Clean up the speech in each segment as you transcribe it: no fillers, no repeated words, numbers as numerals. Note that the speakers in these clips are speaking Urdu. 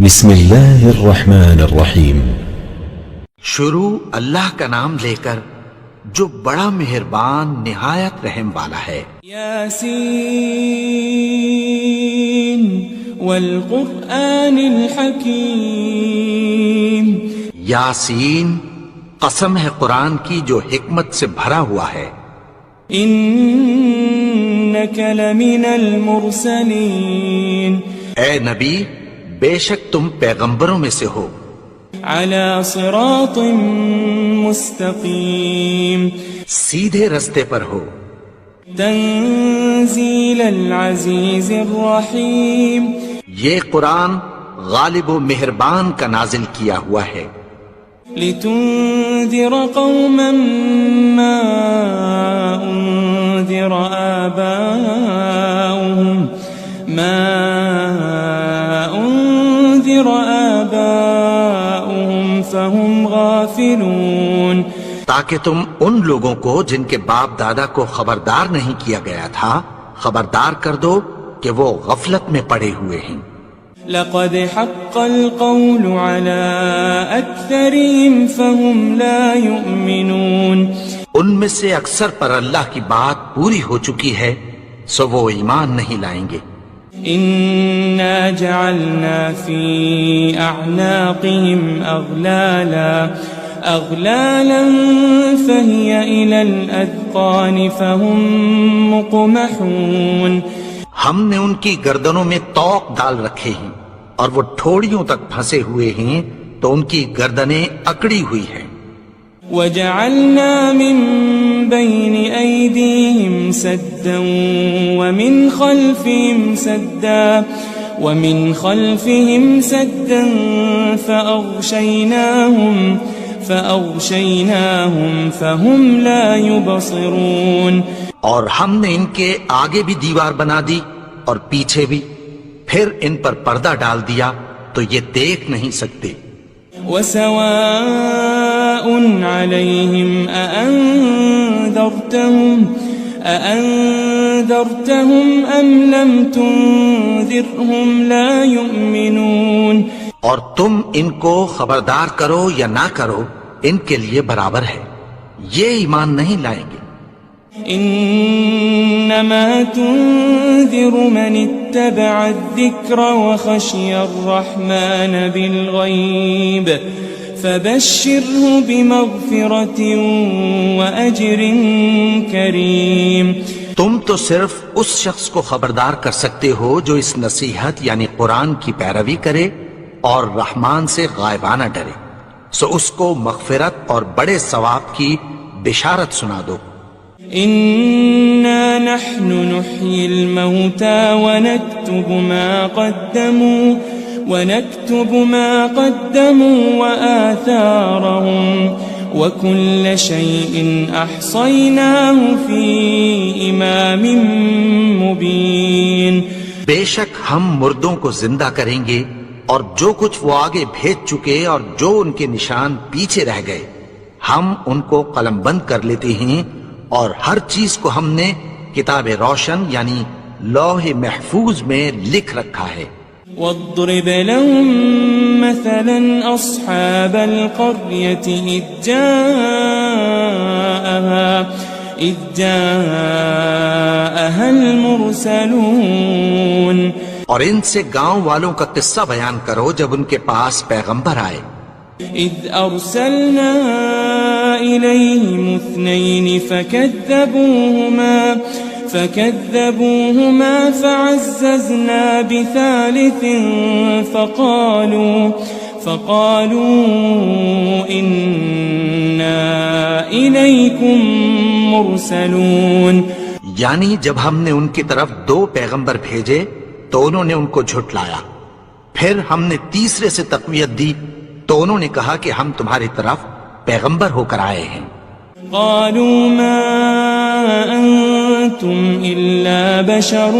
بسم اللہ الرحمن الرحیم۔ شروع اللہ کا نام لے کر جو بڑا مہربان نہایت رحم والا ہے۔ یاسین والقرآن الحکیم۔ یاسین، قسم ہے قرآن کی جو حکمت سے بھرا ہوا ہے۔ انک لمن المرسلین۔ اے نبی، بے شک تم پیغمبروں میں سے ہو۔ علی صراط مستقیم۔ سیدھے رستے پر ہو۔ تنزیل العزیز الرحیم۔ یہ قرآن غالب و مہربان کا نازل کیا ہوا ہے۔ لتنذر قوما ما انذر آباؤهم فهم غافلون۔ تاکہ تم ان لوگوں کو جن کے باپ دادا کو خبردار نہیں کیا گیا تھا خبردار کر دو کہ وہ غفلت میں پڑے ہوئے ہیں۔ لقد حق القول على اکثرهم فهم لا يؤمنون۔ ان میں سے اکثر پر اللہ کی بات پوری ہو چکی ہے سو وہ ایمان نہیں لائیں گے۔ انا جعلنا في اعناقهم اغلالا فهي الى الاذقان فهم مقمحون۔ ہم نے ان کی گردنوں میں طوق ڈال رکھے ہیں اور وہ ٹھوڑیوں تک پھنسے ہوئے ہیں تو ان کی گردنیں اکڑی ہوئی ہیں۔ وجعلنا من بين أيديهم سدا ومن خلفهم سدا فأغشيناهم فهم لا يبصرون۔ اور ہم نے ان کے آگے بھی دیوار بنا دی اور پیچھے بھی، پھر ان پر پردہ ڈال دیا تو یہ دیکھ نہیں سکتے۔ وسواء عليهم أأنذرتهم أم لم تنذرهم لا يؤمنون۔ اور تم ان کو خبردار کرو یا نہ کرو ان کے لیے برابر ہے، یہ ایمان نہیں لائیں گے۔ انما تنذر من اتبع الذکر وخشی الرحمن بالغیب فبشره بمغفرة واجر کریم۔ تم تو صرف اس شخص کو خبردار کر سکتے ہو جو اس نصیحت یعنی قرآن کی پیروی کرے اور رحمان سے غائبانہ ڈرے، سو اس کو مغفرت اور بڑے ثواب کی بشارت سنا دو۔ إنا نحن نحيي الموتى ونكتب ما قدموا وآثارهم وكل شيء أحصيناه في إمام مبين۔ بے شک ہم مردوں کو زندہ کریں گے اور جو کچھ وہ آگے بھیج چکے اور جو ان کے نشان پیچھے رہ گئے ہم ان کو قلم بند کر لیتے ہیں، اور ہر چیز کو ہم نے کتاب روشن یعنی لوح محفوظ میں لکھ رکھا ہے۔ واضرب لهم مثلا أصحاب القرية إذ جاءها المرسلون۔ اور ان سے گاؤں والوں کا قصہ بیان کرو جب ان کے پاس پیغمبر آئے۔ إذ أرسلنا إليهم اثنين فكذبوهما فعززنا بثالث فقالوا إنا إليكم مرسلون۔ یعنی جب ہم نے ان کی طرف 2 پیغمبر بھیجے تو انہوں نے ان کو جھٹلایا، پھر ہم نے تیسرے سے تقویت دی تو انہوں نے کہا کہ ہم تمہاری طرف پیغمبر ہو کر آئے ہیں۔ قالوا ما أنتم إلا بشر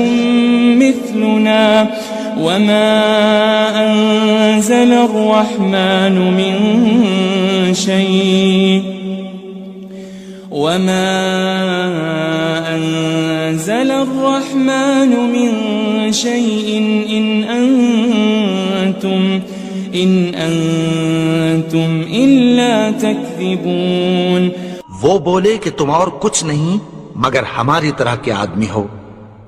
مثلنا وما أنزل الرحمن من شيء إن أنتم أنتم إلا تكذبون. وہ بولے کہ تم اور کچھ نہیں مگر ہماری طرح کے آدمی ہو،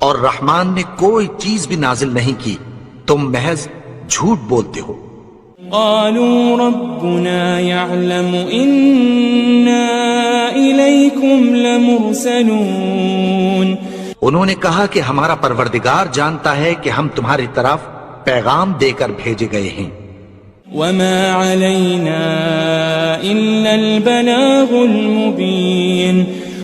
اور رحمان نے کوئی چیز بھی نازل نہیں کی، تم محض جھوٹ بولتے ہو. قالوا ربنا يعلم إنا إليكم لمرسلون. انہوں نے کہا کہ ہمارا پروردگار جانتا ہے کہ ہم تمہاری طرف پیغام دے کر بھیجے گئے ہیں. وما علينا إلا البلاغ المبين.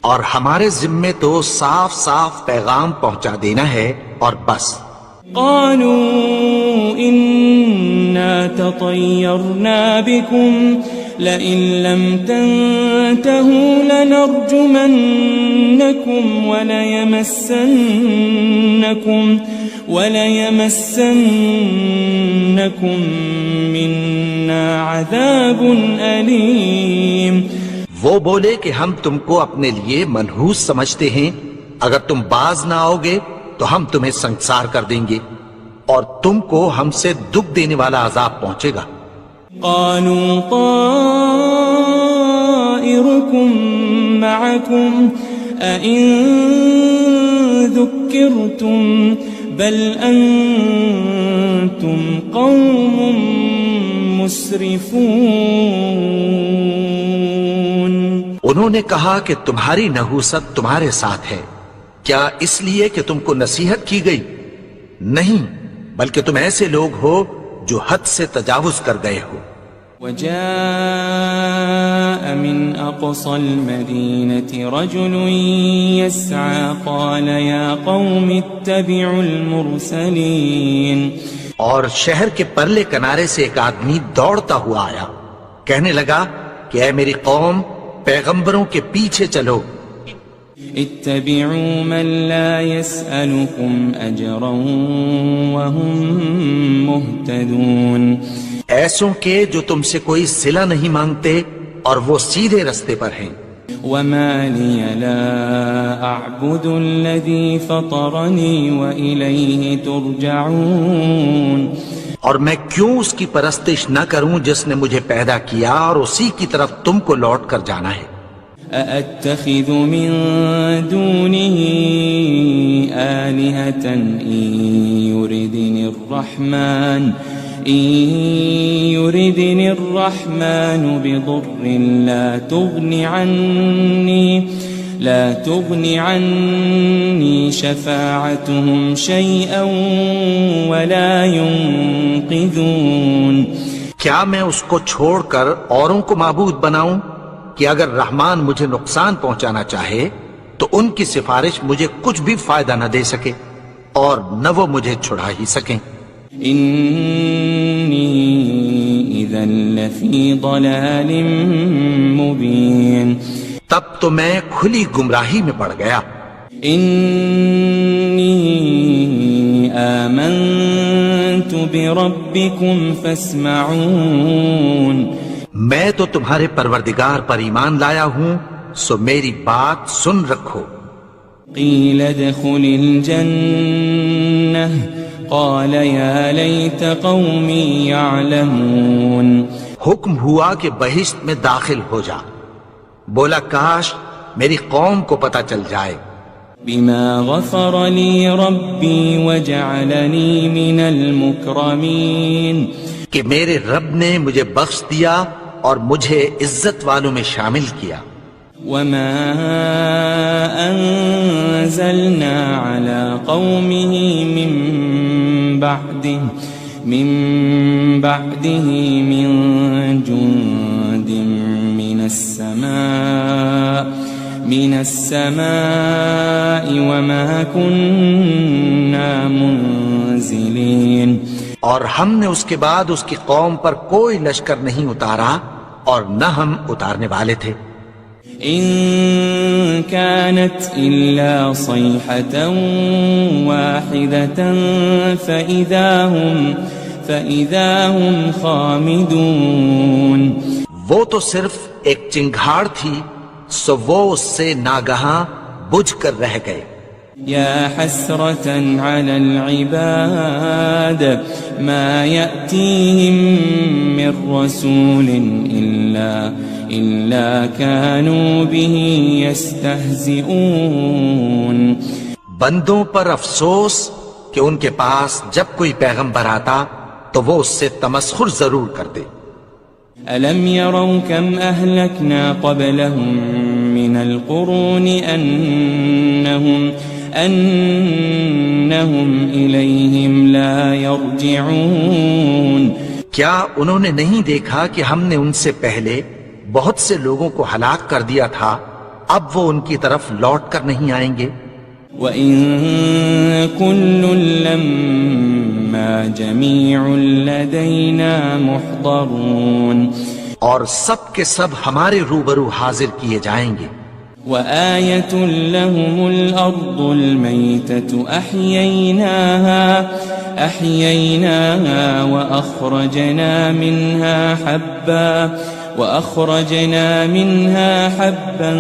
اور ہمارے ذمے تو صاف صاف پیغام پہنچا دینا ہے اور بس. قالوا إنا تطيرنا بكم لئن لم تنتهوا لنرجمنكم وليمسنكم منا عذاب أليم. وہ بولے کہ ہم تم کو اپنے لیے منحوس سمجھتے ہیں، اگر تم باز نہ آؤ گے تو ہم تمہیں سنسار کر دیں گے اور تم کو ہم سے دکھ دینے والا عذاب پہنچے گا. قالوا طائركم معكم أئن ذكرتم بل أنتم قوم مسرفون. انہوں نے کہا کہ تمہاری نحوست تمہارے ساتھ ہے، کیا اس لیے کہ تم کو نصیحت کی گئی؟ نہیں، بلکہ تم ایسے لوگ ہو جو حد سے تجاوز کر گئے ہو. وجاء من أقصى المدينة رجل يسعى قال يا قوم اتبعوا المرسلين. اور شہر کے پرلے کنارے سے ایک آدمی دوڑتا ہوا آیا، کہنے لگا کہ اے میری قوم، پیغمبروں کے پیچھے چلو. اتبعوا من لا يسألكم أجرا وهم مهتدون. ایسوں کے جو تم سے کوئی صلہ نہیں مانگتے اور وہ سیدھے رستے پر ہیں. وما لي لا أعبد الذي فطرني وإليه ترجعون. اور میں کیوں اس کی پرستش نہ کروں جس نے مجھے پیدا کیا اور اسی کی طرف تم کو لوٹ کر جانا ہے. أأتخذ من دونه آلهة إن يردني الرحمن بضر لا تغن عني شفاعتهم شيئا ولا ينقذون. کیا میں اس کو چھوڑ کر اوروں کو معبود بناؤں کہ اگر رحمان مجھے نقصان پہنچانا چاہے تو ان کی سفارش مجھے کچھ بھی فائدہ نہ دے سکے اور نہ وہ مجھے چھڑا ہی سکیں. إني إذا لفي ضلال مبين. تب تو میں کھلی گمراہی میں پڑ گیا. إني آمنت بربكم فاسمعون. میں تو تمہارے پروردگار پر ایمان لایا ہوں، سو میری بات سن رکھو. قيل ادخل الجنة قال يا ليت قومي يعلمون. حکم ہوا کہ بہشت میں داخل ہو جا. بولا کاش میری قوم کو پتہ چل جائے. بما غفر لي ربي وجعلني من المكرمين. کہ میرے رب نے مجھے بخش دیا اور مجھے عزت والوں میں شامل کیا. وما أنزلنا على قومه من بعده من جند من السماء وما كنا منزلين. اور ہم نے اس کے بعد اس کی قوم پر کوئی لشکر نہیں اتارا اور نہ ہم اتارنے والے تھے. إن كانت إلا صيحة واحدة فإذا هم خامدون. وہ تو صرف ایک چنگھاڑ تھی، سو وہ اس سے ناگہاں بجھ کر رہ گئے. يا حسرة على العباد ما يأتيهم من رسول إلا كانوا به يستهزئون. بندوں پر افسوس کہ ان کے پاس جب کوئی پیغمبر آتا تو وہ اس سے تمسخر ضرور کرتے. ألم يروا كم أهلكنا قبلهم من القرون أنهم إليهم لا يرجعون. کیا انہوں نے نہیں دیکھا کہ ہم نے ان سے پہلے بہت سے لوگوں کو ہلاک کر دیا تھا، اب وہ ان کی طرف لوٹ کر نہیں آئیں گے. وَإِن كُلٌّ لَمَّا جَمِيعٌ لَدَيْنَا مُحْضَرُونَ. اور سب کے سب ہمارے روبرو حاضر کیے جائیں گے. وآية لهم الأرض الميتة أحييناها وأخرجنا منها حبا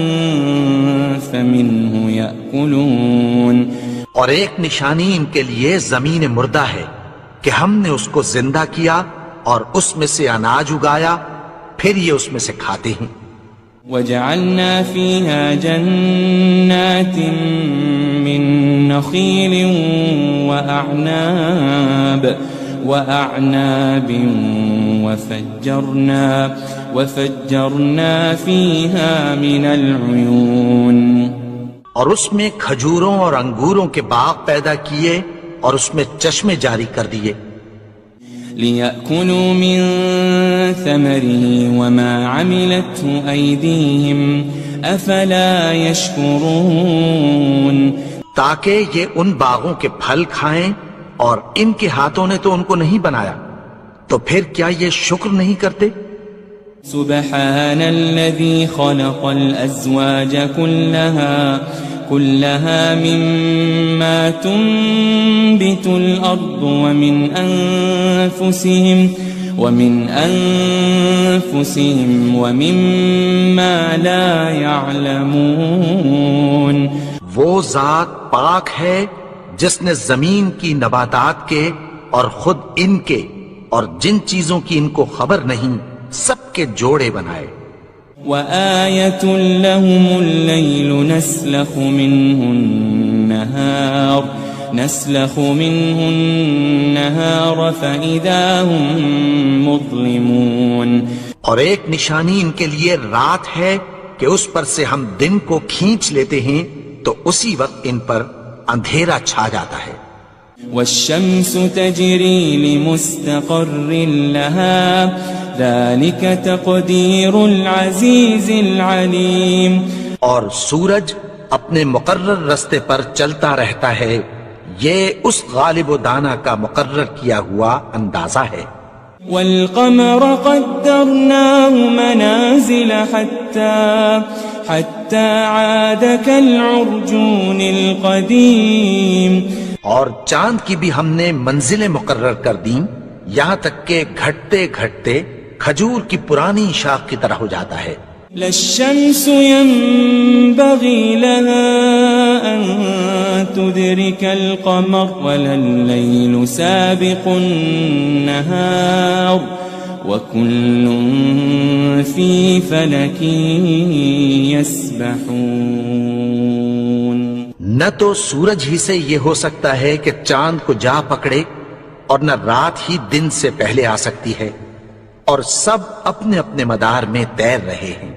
فمنه يأكلون. اور ایک نشانی ان کے لیے زمین مردہ ہے کہ ہم نے اس کو زندہ کیا اور اس میں سے اناج اگایا، پھر یہ اس میں سے کھاتے ہیں. وجعلنا فيها جنات من نخيل وأعناب وفجرنا فيها من العيون. اور اس میں کھجوروں اور انگوروں کے باغ پیدا کیے اور اس میں چشمے جاری کر دیے. لِيَأْكُلُوا مِن ثَمَرِهِ وَمَا عَمِلَتْهُ أَيْدِيهِمْ أَفَلَا يَشْكُرُونَ. تاکہ یہ ان باغوں کے پھل کھائیں اور ان کے ہاتھوں نے تو ان کو نہیں بنایا، تو پھر کیا یہ شکر نہیں کرتے؟ سبحان الذي خلق الأزواج كلها مما تنبت الأرض ومن أنفسهم ومما لا يعلمون. وہ ذات پاک ہے جس نے زمین کی نباتات کے اور خود ان کے اور جن چیزوں کی ان کو خبر نہیں سب کے جوڑے بنائے. وآية لهم الليل نسلخ منه النهار فإذا هم مظلمون. اور ایک نشانی ان کے لیے رات ہے کہ اس پر سے ہم دن کو کھینچ لیتے ہیں تو اسی وقت ان پر اندھیرا چھا جاتا ہے. والشمس تجري لمستقر لها ذلك تقدير العزيز العليم. اور سورج اپنے مقرر رستے پر چلتا رہتا ہے، یہ اس غالب و دانا کا مقرر کیا ہوا اندازہ ہے. والقمر قدرناه منازل حتى عاد كالعرجون القديم. اور چاند کی بھی ہم نے منزلیں مقرر کر دیں یہاں تک کہ گھٹتے گھٹتے کھجور کی پرانی شاخ کی طرح ہو جاتا ہے. لا الشمس ينبغي لها أن تدرك القمر ولا الليل سابق النهار وكل في فلك يسبحون. نہ تو سورج ہی سے یہ ہو سکتا ہے کہ چاند کو جا پکڑے اور نہ رات ہی دن سے پہلے آ سکتی ہے، اور سب اپنے اپنے مدار میں تیر رہے ہیں.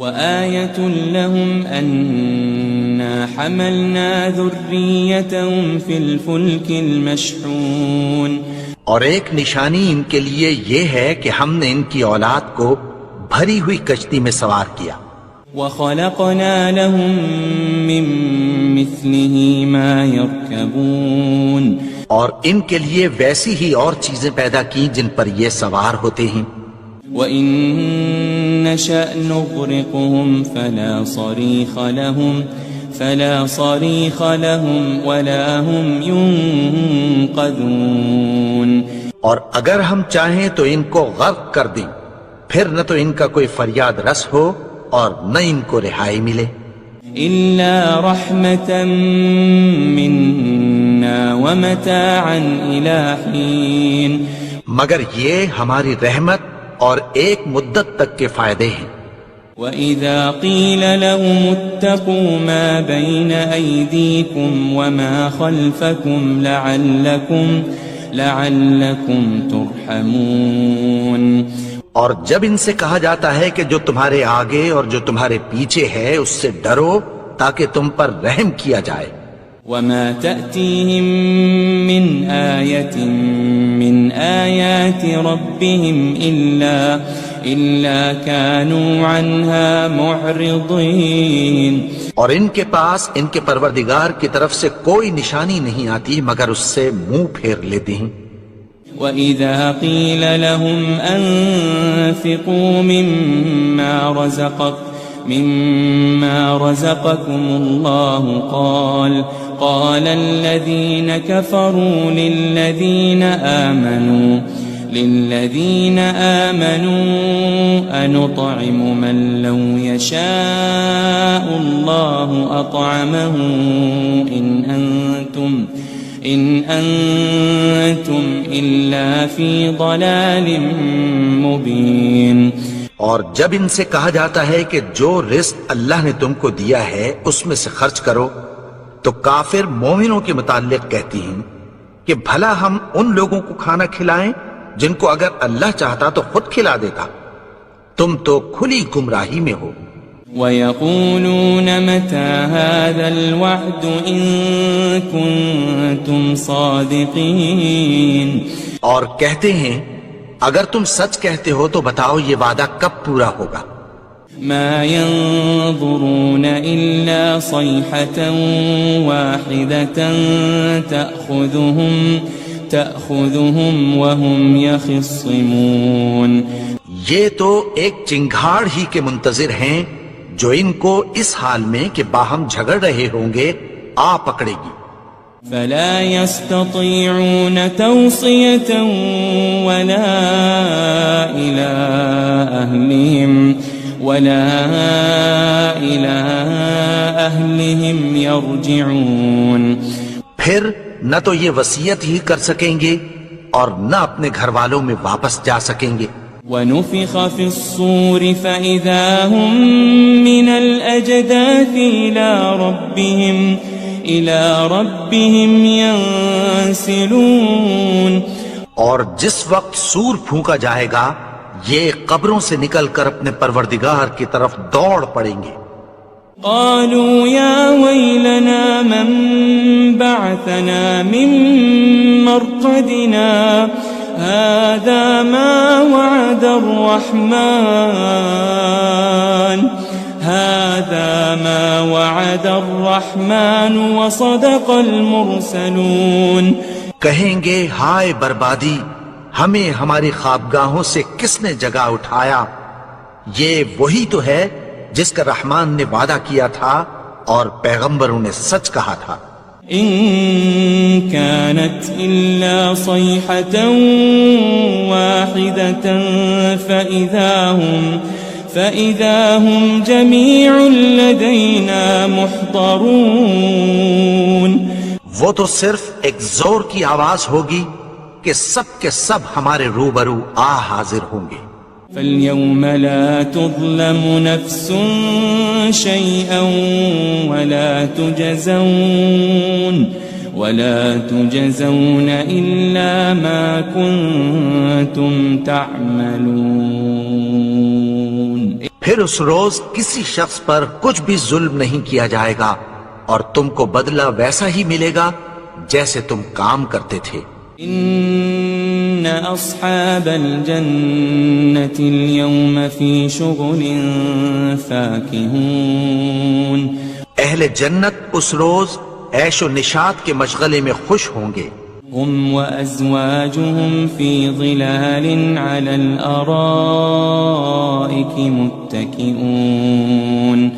وآية لهم أنا حملنا ذريتهم في الفلك المشحون. اور ایک نشانی ان کے لیے یہ ہے کہ ہم نے ان کی اولاد کو بھری ہوئی کشتی میں سوار کیا. وخلقنا لهم من مثله ما يركبون. اور ان کے لیے ویسی ہی اور چیزیں پیدا کی جن پر یہ سوار ہوتے ہیں. وَإِن نَّشَأْ نُغْرِقْهُمْ فَلَا صَرِيخَ لَهُمْ وَلَا هُمْ يُنقَذُونَ. اور اگر ہم چاہیں تو ان کو غرق کر دیں، پھر نہ تو ان کا کوئی فریاد رس ہو اور نہ ان کو رہائی ملے. إلا رحمة منا ومتاعا إلى حين مگر یہ ہماری رحمت اور ایک مدت تک کے فائدے ہیں. وَإِذَا قِيلَ لَهُمُ اتَّقُوا مَا بَيْنَ أَيْدِيكُمْ وَمَا خَلْفَكُمْ لَعَلَّكُمْ تُرْحَمُونَ. اور جب ان سے کہا جاتا ہے کہ جو تمہارے آگے اور جو تمہارے پیچھے ہے اس سے ڈرو تاکہ تم پر رحم کیا جائے. وَمَا تَأْتِيهِم مِّنْ آيَةٍ مِّنْ آيَاتِ رَبِّهِمْ إِلَّا كَانُوا عَنْهَا مُعْرِضِينَ. اور ان کے پاس ان کے پروردگار کی طرف سے کوئی نشانی نہیں آتی مگر اس سے منہ پھیر لیتے ہیں. وَإِذَا قِيلَ لَهُمْ أَنفِقُوا مِمَّا رَزَقَكُمُ اللَّهُ قَالَ الَّذِينَ كَفَرُوا لِلَّذِينَ آمَنُوا أَنُطْعِمُ مَن لَّوْ يَشَاءُ اللَّهُ أَطْعَمَهُ إِنْ أَنْتُمْ إِلَّا فِي ضَلَالٍ مُبِينٍ. اور جب ان سے کہا جاتا ہے کہ جو رزق اللہ نے تم کو دیا ہے اس میں سے خرچ کرو تو کافر مومنوں کے متعلق کہتی ہیں کہ بھلا ہم ان لوگوں کو کھانا کھلائیں جن کو اگر اللہ چاہتا تو خود کھلا دیتا. تم تو کھلی گمراہی میں ہو. وَيَقُولُونَ مَتَى هَذَا الْوَعْدُ إِن كُنتُمْ صَادِقِينَ. اور کہتے ہیں اگر تم سچ کہتے ہو تو بتاؤ یہ وعدہ کب پورا ہوگا. مَا يَنظُرُونَ إِلَّا صَيْحَةً وَاحِدَةً تَأْخُذُهُمْ وَهُمْ يَخِصِّمُونَ. یہ تو ایک چنگھاڑ ہی کے منتظر ہیں جو ان کو اس حال میں کہ باہم جھگڑ رہے ہوں گے آ پکڑے گی. فَلَا يَسْتَطِيعُونَ تَوْصِيَةً وَلَا إِلَىٰ أَهْلِهِمْ يَرْجِعُونَ. پھر نہ تو یہ وصیت ہی کر سکیں گے اور نہ اپنے گھر والوں میں واپس جا سکیں گے. وَنُفِخَ فِي الصُّورِ فَإِذَا هُم مِّنَ الْأَجْدَاثِ إِلَىٰ رَبِّهِمْ يَنسِلُونَ. اور جس وقت سور پھونکا جائے گا یہ قبروں سے نکل کر اپنے پروردگار کی طرف دوڑ پڑیں گے. قالوا يا ويلنا من بعثنا من مرقدنا هذا ما وعد الرحمن وصدق المرسلون. کہیں گے ہائے بربادی، ہمیں ہماری خوابگاہوں سے کس نے جگا اٹھایا. یہ وہی تو ہے جس کا رحمان نے وعدہ کیا تھا اور پیغمبروں نے سچ کہا تھا. إن كانت إلا صيحة واحدة فإذا هم جميع لدينا محضرون. وہ تو صرف ایک زور کی آواز ہوگی کہ سب کے سب ہمارے روبرو آ حاضر ہوں گے. فَالْيَوْمَ لَا تُظْلَمُ نَفْسٌ شَيْئًا وَلَا تُجْزَوْنَ إِلَّا مَا كُنتُمْ تَعْمَلُونَ. پھر اس روز کسی شخص پر کچھ بھی ظلم نہیں کیا جائے گا اور تم کو بدلہ ویسا ہی ملے گا جیسے تم کام کرتے تھے. إن أصحاب الجنة اليوم في شغل فاكهون. اہل جنت اس روز عیش و نشاط کے مشغلے میں خوش ہوں گے. هم وأزواجهم في ظلال على الأرائك متكئون.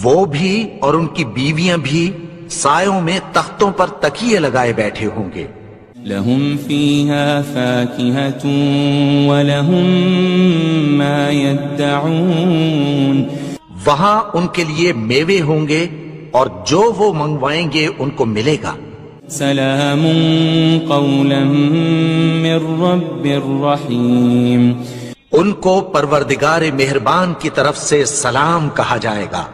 وہ بھی اور ان کی بیویاں بھی سایوں میں تختوں پر تکیے لگائے بیٹھے ہوں گے. لهم فيها فاكهة ولهم ما يدعون. وہاں ان کے لیے میوے ہوں گے اور جو وہ منگوائیں گے ان کو ملے گا. سلام قولا من رب الرحیم. ان کو پروردگار مہربان کی طرف سے سلام کہا جائے گا.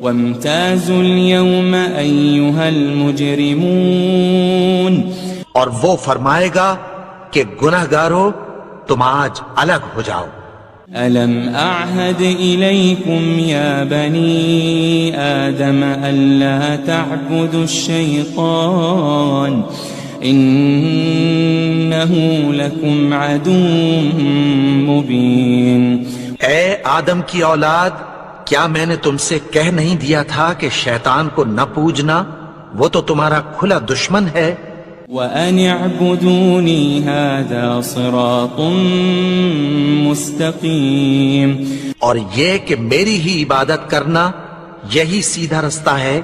وامتازوا اليوم أيها المجرمون. اور وہ فرمائے گا کہ گنہگارو تم آج الگ ہو جاؤ. ألم أعهد إليكم يا بني آدم ألا تعبدوا الشيطان إنه لكم عدو مبين. اے آدم کی اولاد، کیا میں نے تم سے کہہ نہیں دیا تھا کہ شیطان کو نہ پوجنا، وہ تو تمہارا کھلا دشمن ہے. وَأَنِ اعْبُدُونِي هَذَا صِرَاطٌ مُسْتَقِيمٌ. اور یہ کہ میری ہی عبادت کرنا یہی سیدھا رستہ ہے.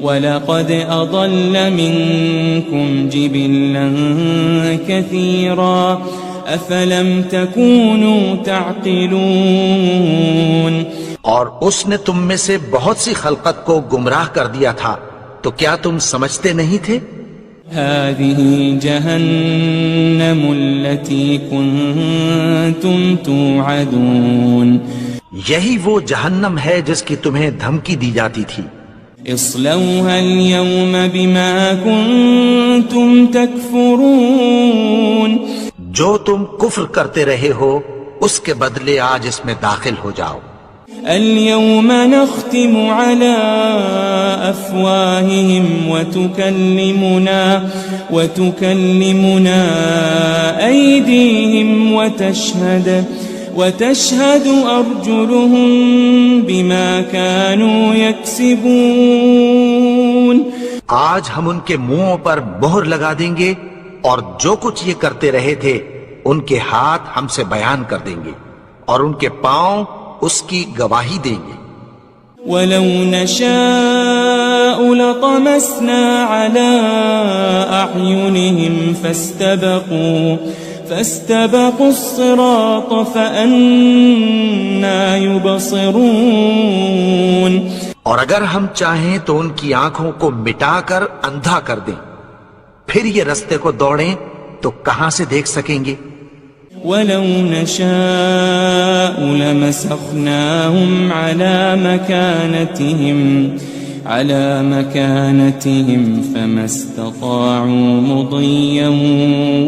وَلَقَدْ أَضَلَّ مِنكُمْ جِبِلًّا كَثِيرًا أَفَلَمْ تَكُونُوا تَعْقِلُونَ. اور اس نے تم میں سے بہت سی خلقت کو گمراہ کر دیا تھا، تو کیا تم سمجھتے نہیں تھے؟ هذه جهنم التي كنتم توعدون. یہی وہ جہنم ہے جس کی تمہیں دھمکی دی جاتی تھی. اصلوها اليوم بما كنتم تكفرون. جو تم کفر کرتے رہے ہو اس کے بدلے آج اس میں داخل ہو جاؤ. اليوم نختم على أفواههم وتكلمنا أيديهم وتشهد أرجلهم بما كانوا يكسبون. آج ہم ان کے منہوں پر مہر لگا دیں گے اور جو کچھ یہ کرتے رہے تھے ان کے ہاتھ ہم سے بیان کر دیں گے اور ان کے پاؤں اس کی گواہی دیں گے. وَلَوْ نَشَاءُ لَطَمَسْنَا عَلَىٰ أَعْيُنِهِمْ فَاسْتَبَقُوا الصِّرَاطَ فَأَنَّىٰ يُبْصِرُونَ. اور اگر ہم چاہیں تو ان کی آنکھوں کو مٹا کر اندھا کر دیں، پھر یہ رستے کو دوڑیں تو کہاں سے دیکھ سکیں گے. وَلَوْ نَشَاءُ لَمَسَخْنَاهُمْ عَلَى مَكَانَتِهِمْ فَمَا اسْتَطَاعُوا مُضِيًّا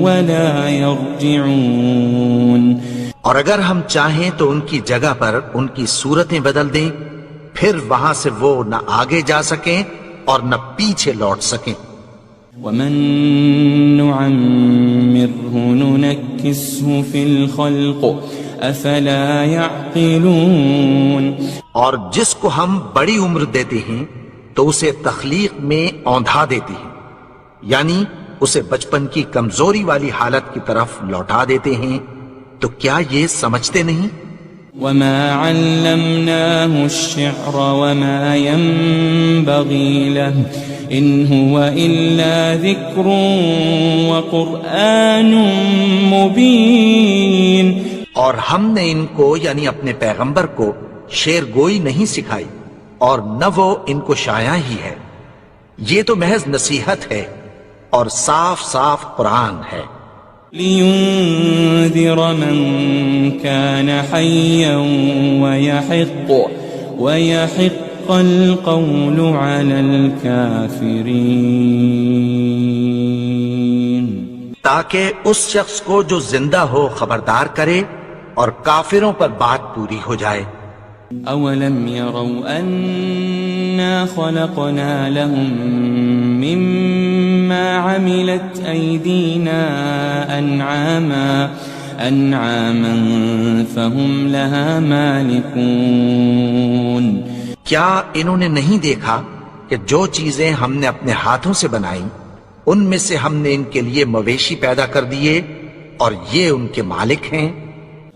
وَلَا يَرْجِعُونَ. اور اگر ہم چاہیں تو ان کی جگہ پر ان کی صورتیں بدل دیں، پھر وہاں سے وہ نہ آگے جا سکیں اور نہ پیچھے لوٹ سکیں. وَمَن نُعَمِّرْهُ نُنَكِّسْهُ فِي الْخَلْقِ أَفَلَا يَعْقِلُونَ. اور جس کو ہم بڑی عمر دیتے ہیں تو اسے تخلیق میں اوندھا دیتے ہیں، یعنی اسے بچپن کی کمزوری والی حالت کی طرف لوٹا دیتے ہیں. تو کیا یہ سمجھتے نہیں؟ وَمَا عَلَّمْنَاهُ الشِّعْرَ وَمَا يَنبَغِي لَهُ إِنْ هُوَ إِلَّا ذِكْرٌ وَقُرْآنٌ مُبِينٌ. اور ہم نے ان کو یعنی اپنے پیغمبر کو شعر گوئی نہیں سکھائی اور نہ وہ ان کو شایع ہی ہے، یہ تو محض نصیحت ہے اور صاف صاف قرآن ہے. لِيُنذِرَ مَن كَانَ حَيًّا وَيَحِقَّ الْقَوْلُ عَلَى الْكَافِرِينَ. تاکہ اس شخص کو جو زندہ ہو خبردار کرے اور کافروں پر بات پوری ہو جائے. أَوَلَمْ يَرَوْا أَنَّا خَلَقْنَا لَهُم مِّمَّا عَمِلَتْ أَيْدِينَا أَنْعَامًا فَهُمْ لَهَا مَالِكُونَ. کیا انہوں نے نہیں دیکھا کہ جو چیزیں ہم نے اپنے ہاتھوں سے بنائیں ان میں سے ہم نے ان کے لیے مویشی پیدا کر دیے اور یہ ان کے مالک ہیں.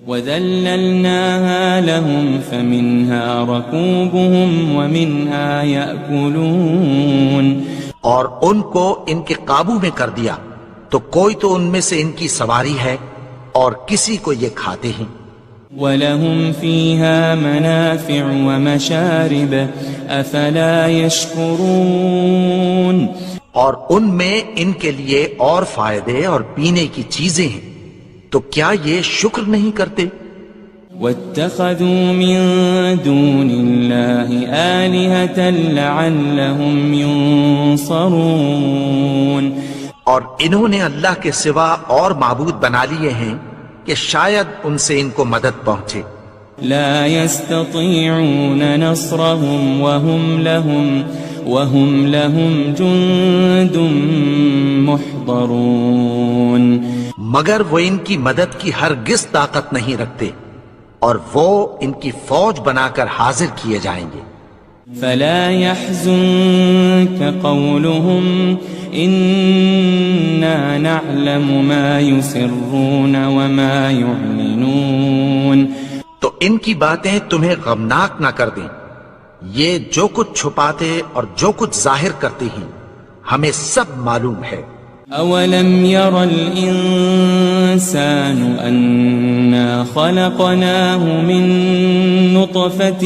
وَذَلَّلْنَاهَا لَهُمْ فَمِنْهَا رَكُوبُهُمْ وَمِنْهَا يَأْكُلُونَ. اور ان کو ان کے قابو میں کر دیا تو کوئی تو ان میں سے ان کی سواری ہے اور کسی کو یہ کھاتے ہیں. وَلَهُمْ فِيهَا مَنَافِعُ وَمَشَارِبُ أَفَلَا يَشْكُرُونَ اور ان میں ان کے لیے اور فائدے اور پینے کی چیزیں ہیں، تو کیا یہ شکر نہیں کرتے؟ وَاتَّخَذُوا مِن دُونِ اللَّهِ آلِهَةً لَعَلَّهُمْ يُنصَرُونَ اور انہوں نے اللہ کے سوا اور معبود بنا لیے ہیں کہ شاید ان سے ان کو مدد پہنچے۔ لا يستطيعون نصرهم وهم لهم جند محضرون مگر وہ ان کی مدد کی ہرگز طاقت نہیں رکھتے، اور وہ ان کی فوج بنا کر حاضر کیے جائیں گے۔ فلا يحزنك قولهم إنا نعلم ما يسرون وما يعلنون تو ان کی باتیں تمہیں غمناک نہ کر دیں، یہ جو کچھ چھپاتے اور جو کچھ ظاہر کرتے ہیں ہمیں سب معلوم ہے۔ أولم ير الإنسان أنا خلقناه من نطفة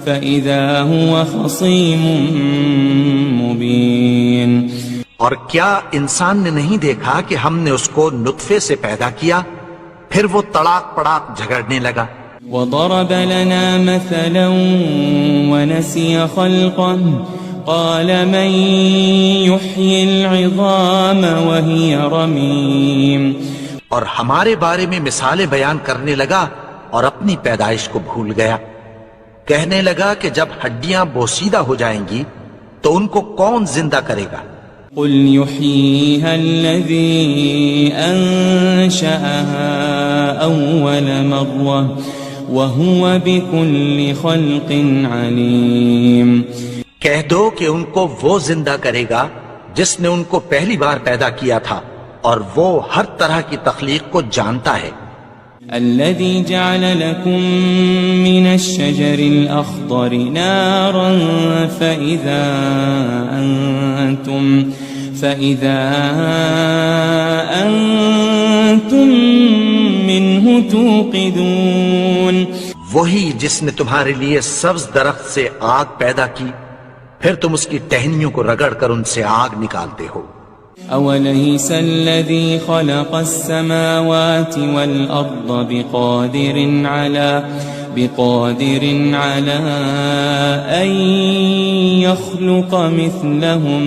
فإذا هو خصيم مبين اور کیا انسان نے نہیں دیکھا کہ ہم نے اس کو نطفے سے پیدا کیا، پھر وہ تڑاک پڑاک جھگڑنے لگا۔ وضرب لنا مثلا ونسي خلقه قال من يحيي العظام وهي رميم اور ہمارے بارے میں مثالیں بیان کرنے لگا اور اپنی پیدائش کو بھول گیا، کہنے لگا کہ جب ہڈیاں بوسیدہ ہو جائیں گی تو ان کو کون زندہ کرے گا؟ قل يحييها الذي أنشأها أول مرة وهو بكل خلق عليم کہہ دو کہ ان کو وہ زندہ کرے گا جس نے ان کو پہلی بار پیدا کیا تھا، اور وہ ہر طرح کی تخلیق کو جانتا ہے۔ الذي جعل لكم من الشجر الأخضر نارا فإذا أنتم منه توقدون وہی جس نے تمہارے لیے سبز درخت سے آگ پیدا کی، پھر تم اس کی ٹہنیوں کو رگڑ کر ان سے آگ نکالتے ہو۔ أوليس الذي خلق السماوات والأرض بقادر على أن يخلق مثلهم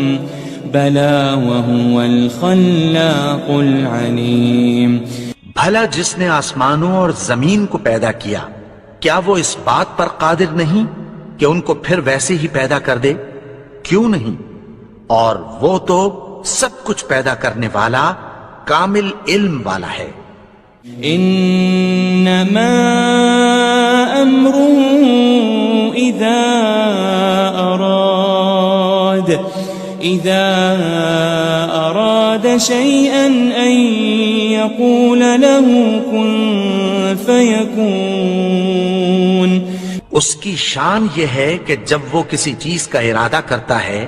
بلى وهو الخلاق العليم بھلا جس نے آسمانوں اور زمین کو پیدا کیا، کیا وہ اس بات پر قادر نہیں کہ ان کو پھر ویسے ہی پیدا کر دے؟ کیوں نہیں؟ اور وہ تو سب کچھ پیدا کرنے والا، کامل علم والا ہے۔ انما امره اذا اراد شيئا ان يقول له كن فيكون اس کی شان یہ ہے کہ جب وہ کسی چیز کا ارادہ کرتا ہے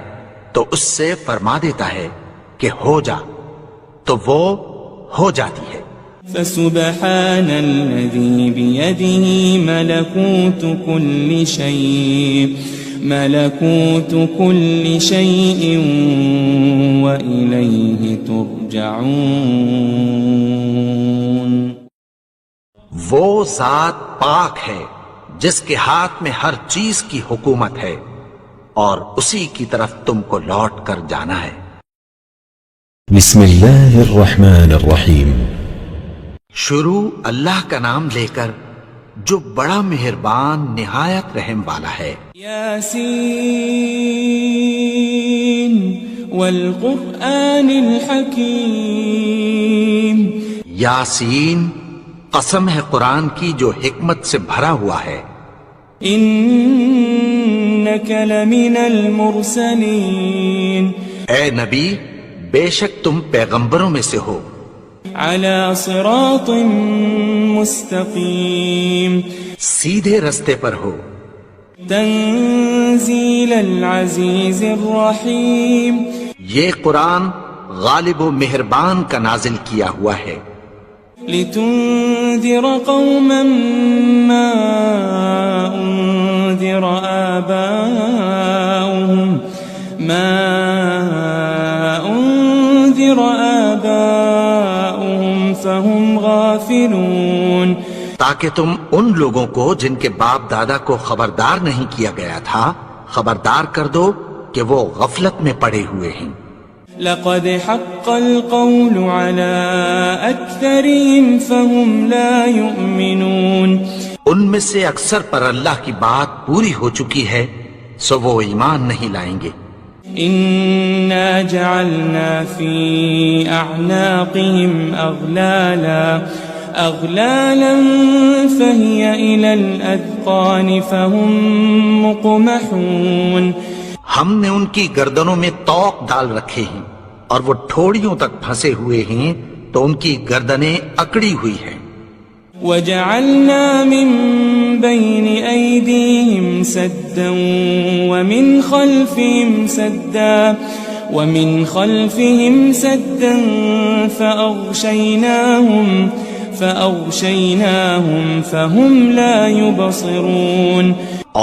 تو اس سے فرما دیتا ہے کہ ہو جا، تو وہ ہو جاتی ہے۔ فسبحان الذي بيده ملكوت كل شيء وإليه ترجعون وہ ذات پاک ہے جس کے ہاتھ میں ہر چیز کی حکومت ہے، اور اسی کی طرف تم کو لوٹ کر جانا ہے۔ بسم اللہ الرحمن الرحیم۔ شروع اللہ کا نام لے کر جو بڑا مہربان نہایت رحم والا ہے۔ یاسین والقرآن الحکیم، یاسین، قسم ہے قرآن کی جو حکمت سے بھرا ہوا ہے۔ انک لمن المرسلین، اے نبی بے شک تم پیغمبروں میں سے ہو۔ علی صراط مستقیم، سیدھے رستے پر ہو۔ تنزیل العزیز الرحیم، یہ قرآن غالب و مہربان کا نازل کیا ہوا ہے۔ لتنذر قوما ما أنذر آباؤهم فهم غافلون، تاکہ تم ان لوگوں کو جن کے باپ دادا کو خبردار نہیں کیا گیا تھا خبردار کر دو کہ وہ غفلت میں پڑے ہوئے ہیں۔ لقد حق القول على أكثرهم فهم لا يؤمنون، ان میں سے اکثر پر اللہ کی بات پوری ہو چکی ہے سو وہ ایمان نہیں لائیں گے۔ إنا جعلنا في أعناقهم أغلالا فهي إلى الأذقان فهم مقمحون، ہم نے ان کی گردنوں میں طوق ڈال رکھے ہیں اور وہ ٹھوڑیوں تک پھنسے ہوئے ہیں تو ان کی گردنیں اکڑی ہوئی ہیں۔ وجعلنا من بين أيديهم سدا ومن خلفهم سدا فأغشيناهم فهم لا يبصرون،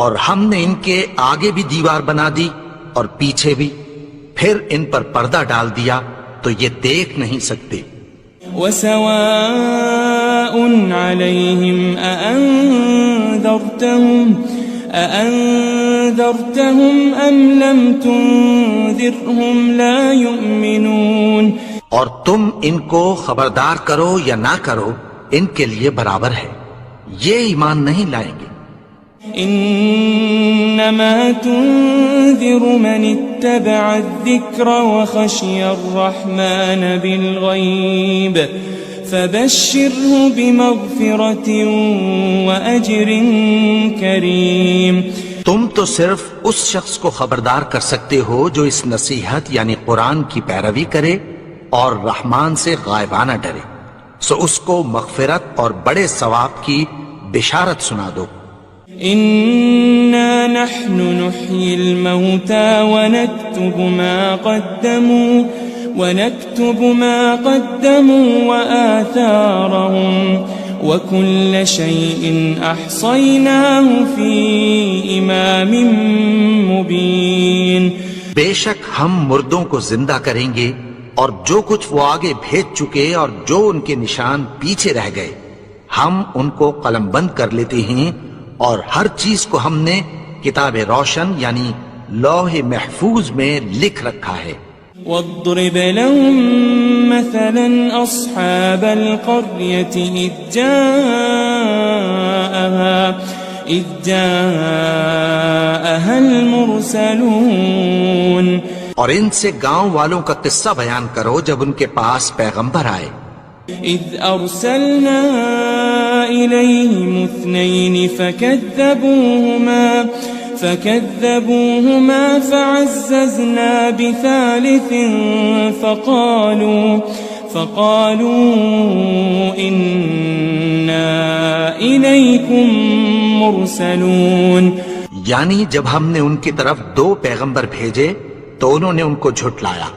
اور ہم نے ان کے آگے بھی دیوار بنا دی اور پیچھے بھی، پھر ان پر پردہ ڈال دیا تو یہ دیکھ نہیں سکتے۔ وسواء عليهم أأنذرتهم أم لم تنذرهم لا يؤمنون، اور تم ان کو خبردار کرو یا نہ کرو ان کے لیے برابر ہے، یہ ایمان نہیں لائیں گے۔ إنما تنذر من اتبع الذكر وخشي الرحمن بالغيب فبشره بمغفرة وأجر كريم، تم تو صرف اس شخص کو خبردار کر سکتے ہو جو اس نصیحت یعنی قرآن کی پیروی کرے اور رحمان سے غائبانہ ڈرے، سو اس کو مغفرت اور بڑے ثواب کی بشارت سنا دو۔ إنا نحن نحيي الموتى ونكتب ما قدموا وآثارهم وكل شيء أحصيناه في إمام مبين، بے شک ہم مردوں کو زندہ کریں گے اور جو کچھ وہ آگے بھیج چکے اور جو ان کے نشان پیچھے رہ گئے ہم ان کو قلم بند کر لیتے ہیں، اور ہر چیز کو ہم نے کتاب روشن یعنی لوح محفوظ میں لکھ رکھا ہے۔ واضرب لهم مثلا أصحاب القرية إذ جاءها المرسلون، اور ان سے گاؤں والوں کا قصہ بیان کرو جب ان کے پاس پیغمبر آئے۔ إذ أرسلنا إليهم 2 فكذبوهما فعززنا بثالث فقالوا إنا إليكم مرسلون، یعنی جب ہم نے ان کی طرف 2 پیغمبر بھیجے تو انہوں نے ان کو جھٹلایا،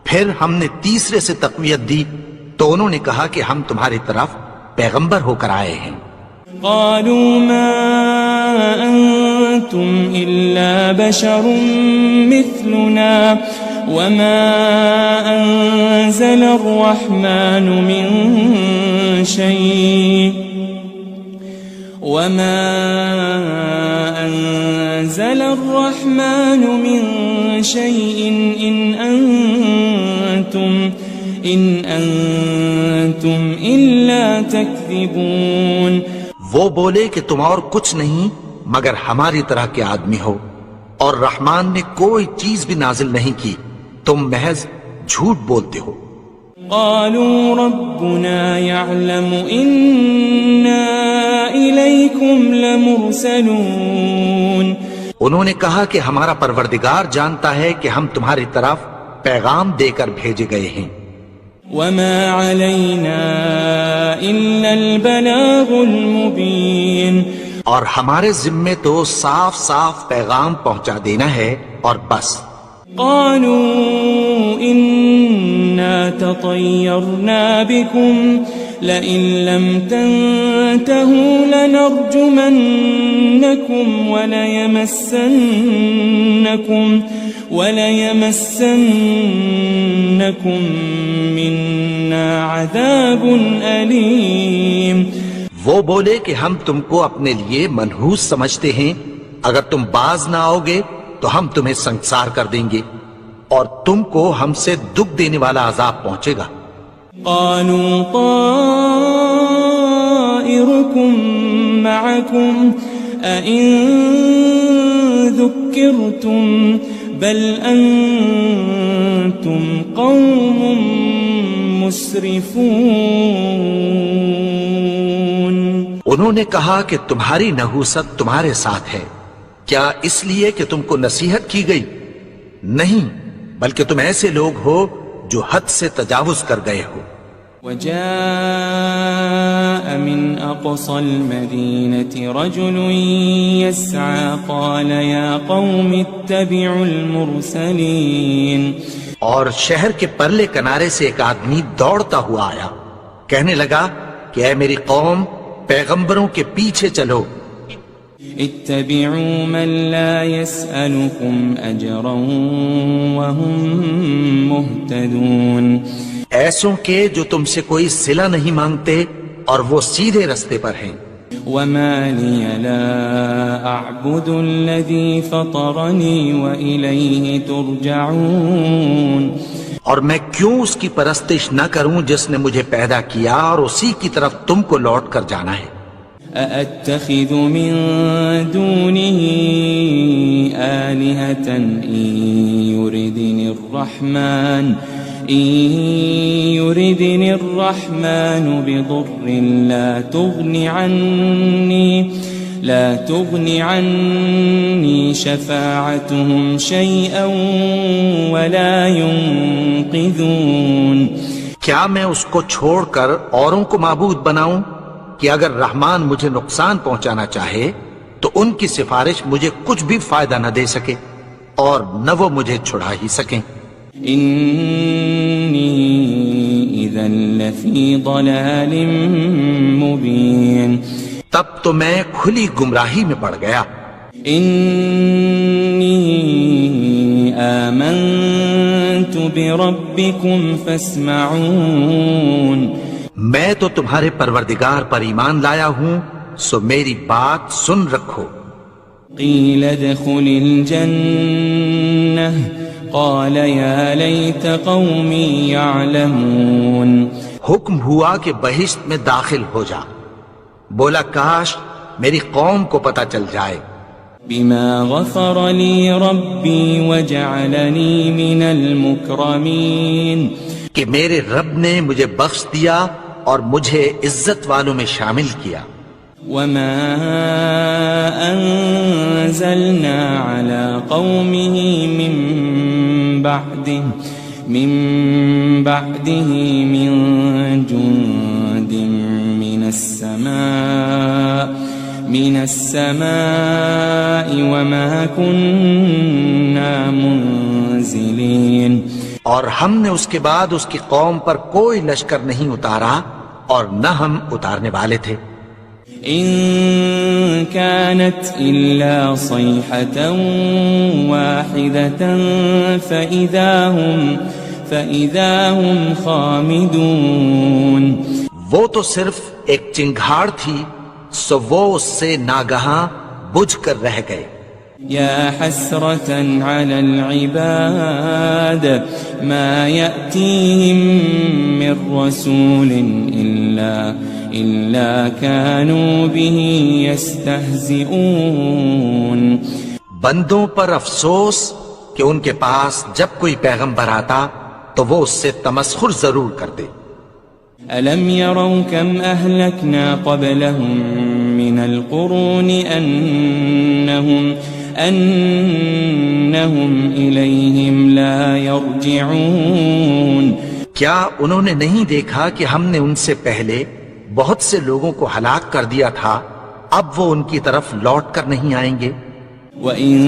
پھر ہم نے تیسرے سے تقویت دی تو انہوں نے کہا کہ ہم تمہاری طرف پیغمبر ہو کر آئے ہیں۔ قالوا ما أنتم إلا بشر مثلنا وما أنزل الرحمن من شيء إن أنتم إلا تكذبون، وہ بولے کہ تم اور کچھ نہیں مگر ہماری طرح کے آدمی ہو، اور رحمان نے کوئی چیز بھی نازل نہیں کی، تم محض جھوٹ بولتے ہو۔ قالوا ربنا يعلم إنا إليكم لمرسلون، انہوں نے کہا کہ ہمارا پروردگار جانتا ہے کہ ہم تمہاری طرف پیغام دے کر بھیجے گئے ہیں۔ وما علينا إلا البلاغ المبين، اور ہمارے ذمے تو صاف صاف پیغام پہنچا دینا ہے اور بس۔ قالوا إنا تطيرنا بكم لئن لم تنتهوا لنرجمنكم وليمسنكم منا عذاب أليم. وہ بولے کہ ہم تم کو اپنے لیے منحوس سمجھتے ہیں، اگر تم باز نہ آؤ گے تو ہم تمہیں سنگسار کر دیں گے اور تم کو ہم سے دکھ دینے والا عذاب پہنچے گا. قالوا طائركم معكم أئن ذكرتم بل أنتم قوم مسرفون. انہوں نے کہا کہ تمہاری نحوست تمہارے ساتھ ہے، کیا اس لیے کہ تم کو نصیحت کی گئی؟ نہیں، بلکہ تم ایسے لوگ ہو جو حد سے تجاوز کر گئے ہو. وجاء من أقصى المدينة رجل يسعى قال يا قوم اتبعوا المرسلين. اور شہر کے پرلے کنارے سے ایک آدمی دوڑتا ہوا آیا، کہنے لگا کہ اے میری قوم، پیغمبروں کے پیچھے چلو. اتبعوا من لا يسألكم أجرا وهم مهتدون. ایسوں کے جو تم سے کوئی صلہ نہیں مانگتے اور وہ سیدھے رستے پر ہیں. وما لي لا أعبد الذي فطرني وإليه ترجعون. اور میں کیوں اس کی پرستش نہ کروں جس نے مجھے پیدا کیا اور اسی کی طرف تم کو لوٹ کر جانا ہے. أأتخذ من دونه آلهة إن يردني الرحمن بضر لا تغني عني شفاعتهم شيئا ولا ينقذون. کیا میں اس کو چھوڑ کر اوروں کو معبود بناؤں کہ اگر رحمان مجھے نقصان پہنچانا چاہے تو ان کی سفارش مجھے کچھ بھی فائدہ نہ دے سکے اور نہ وہ مجھے چھڑا ہی سکیں. إني إذا لفي ضلال مبين. تب تو میں کھلی گمراہی میں پڑ گیا. إني آمنت بربكم فاسمعون. میں تو تمہارے پروردگار پر ایمان لایا ہوں، سو میری بات سن رکھو. قيل ادخل الجنة قال يا ليت قومي يعلمون. حکم ہوا کہ بہشت میں داخل ہو جا. بولا کاش میری قوم کو پتہ چل جائے. بما غفر لي ربي وجعلني من المكرمين. کہ میرے رب نے مجھے بخش دیا اور مجھے عزت والوں میں شامل کیا. وما أنزلنا على قومه من بعده من جند من السماء وما كنا منزلين. اور ہم نے اس کے بعد اس کی قوم پر کوئی لشکر نہیں اتارا اور نہ ہم اتارنے والے تھے. إن كانت إلا صيحة واحدة فإذا هم خامدون. وہ تو صرف ایک چنگھاڑ تھی، سو وہ اس سے ناگہاں بجھ کر رہ گئے. يا حسرة على العباد ما يأتيهم من رسول إلا كانوا به يستهزئون. بندوں پر افسوس کہ ان کے پاس جب کوئی پیغمبر آتا تو وہ اس سے تمسخر ضرور کرتے. ألم يروا كم أهلكنا قبلهم من القرون أنهم إليهم لا يرجعون. کیا انہوں نے نہیں دیکھا کہ ہم نے ان سے پہلے بہت سے لوگوں کو ہلاک کر دیا تھا، اب وہ ان کی طرف لوٹ کر نہیں آئیں گے. وَإِن